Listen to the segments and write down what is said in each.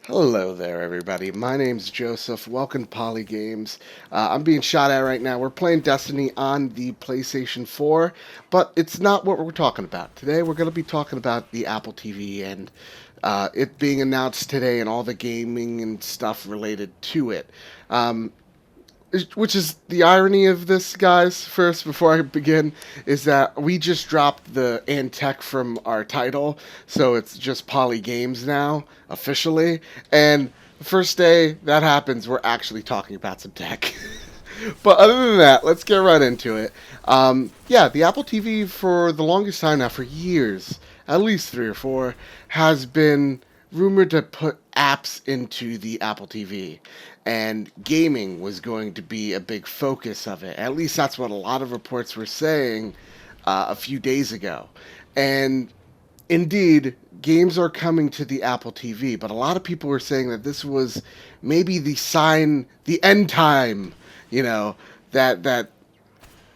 Hello there, everybody. My name's Joseph. Welcome to Poly Games. I'm being shot at right now. We're playing Destiny on the PlayStation 4, but it's not what we're talking about. Today, we're going to be talking about the Apple TV and it being announced today and all the gaming and stuff related to it. Um, which is the irony of this, guys. First, before I begin, is that we just dropped the and tech from our title, so it's just Poly Games now officially. And the first day that happens, we're actually talking about some tech. But other than that, let's get right into it. Yeah, the Apple TV for the longest time now, for years, at least 3 or 4, has been rumored to put apps into the Apple TV. And gaming was going to be a big focus of it. At least that's what a lot of reports were saying a few days ago. And indeed, games are coming to the Apple TV, but a lot of people were saying that this was maybe the sign, the end time, you know, that the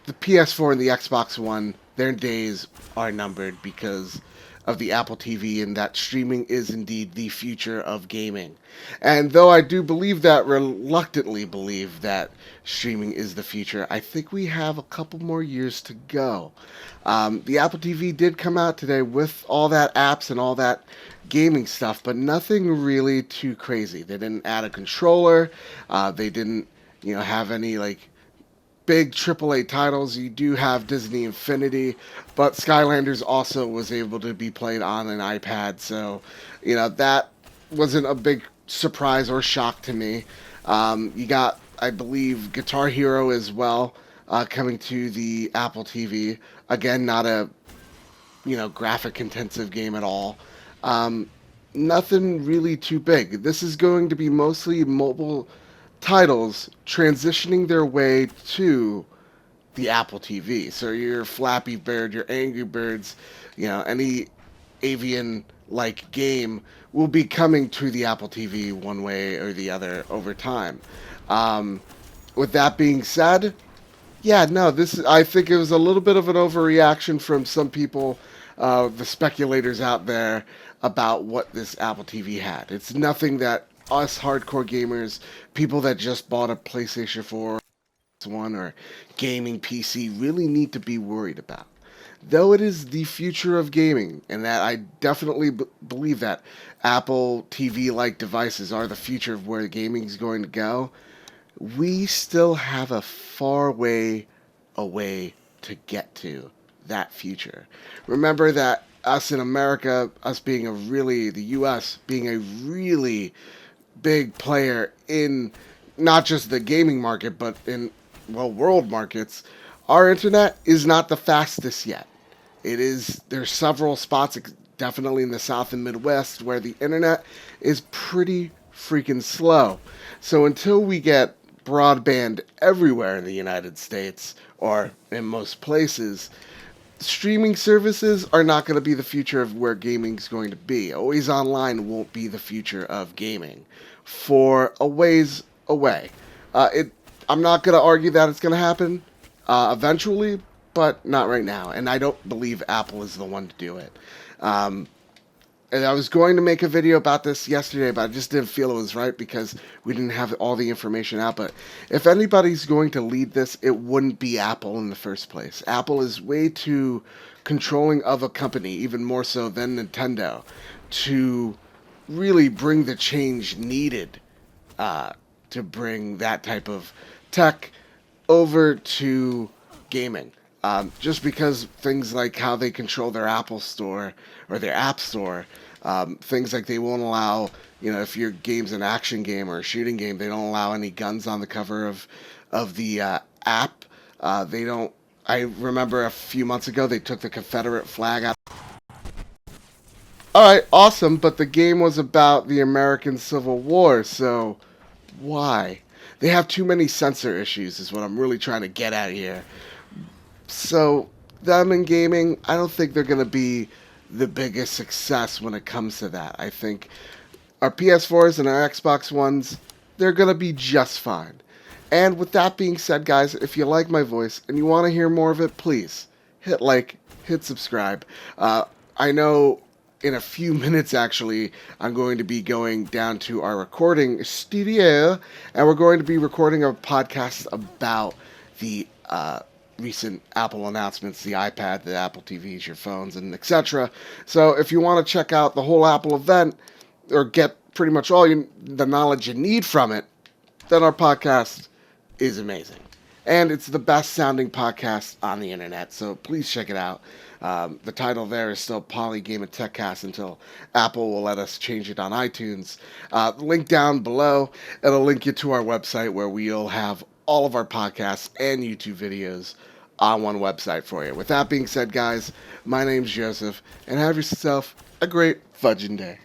PS4 and the Xbox One, their days are numbered because of the Apple TV and that streaming is indeed the future of gaming. And though I do believe that, reluctantly believe that streaming is the future, I think we have a couple more years to go. The Apple TV did come out today with all that apps and all that gaming stuff, but nothing really too crazy. They didn't add a controller. They didn't, have any like big AAA titles. You do have Disney Infinity, but Skylanders also was able to be played on an iPad, so that wasn't a big surprise or shock to me. You got, I believe, Guitar Hero as well coming to the Apple TV. Again, not a graphic intensive game at all. Um, Nothing really too big. This is going to be mostly mobile titles transitioning their way to the Apple TV. So your Flappy Bird, your Angry Birds, any avian like game will be coming to the Apple TV one way or the other over time. Um, with that being said, yeah, no, I think it was a little bit of an overreaction from some people, the speculators out there, about what this Apple TV had. It's nothing that us hardcore gamers, people that just bought a PlayStation 4 One or gaming PC really need to be worried about. Though it is the future of gaming, and that I definitely believe that Apple TV like devices are the future of where gaming is going to go, we still have a far way away to get to that future. Remember that us in America, us being the US being a really big player in not just the gaming market, but in, well, world markets, our internet is not the fastest yet. There's several spots, definitely in the South and Midwest, where the internet is pretty freaking slow. So until we get broadband everywhere in the United States or in most places, streaming services are not going to be the future of where gaming is going to be. Always online won't be the future of gaming for a ways away. It. I'm not going to argue that it's going to happen eventually, but not right now. And I don't believe Apple is the one to do it. Um, and I was going to make a video about this yesterday, but I just didn't feel it was right because we didn't have all the information out. But if anybody's going to lead this, it wouldn't be Apple in the first place. Apple is way too controlling of a company, even more so than Nintendo, to really bring the change needed uh, to bring that type of tech over to gaming. Just because things like how they control their Apple Store or their App Store, things like they won't allow, if your game's an action game or a shooting game, they don't allow any guns on the cover of the app. They don't. I remember a few months ago they took the Confederate flag out. All right, awesome, but the game was about the American Civil War, so why? They have too many censor issues, is what I'm really trying to get at here. So, them in gaming, I don't think they're going to be the biggest success when it comes to that. I think our PS4s and our Xbox Ones, they're going to be just fine. And with that being said, guys, if you like my voice and you want to hear more of it, please hit like, hit subscribe. I know in a few minutes, actually, I'm going to be going down to our recording studio, and we're going to be recording a podcast about the recent Apple announcements, the iPad, the Apple TVs, your phones, and etc. So if you want to check out the whole Apple event or get pretty much all the knowledge you need from it, then our podcast is amazing. And it's the best sounding podcast on the internet, so please check it out. The title there is still Poly Game and TechCast until Apple will let us change it on iTunes. Link down below. It'll link you to our website where we'll have all of our podcasts and YouTube videos on one website for you. With that being said, guys, my name's Joseph, and have yourself a great fudging day.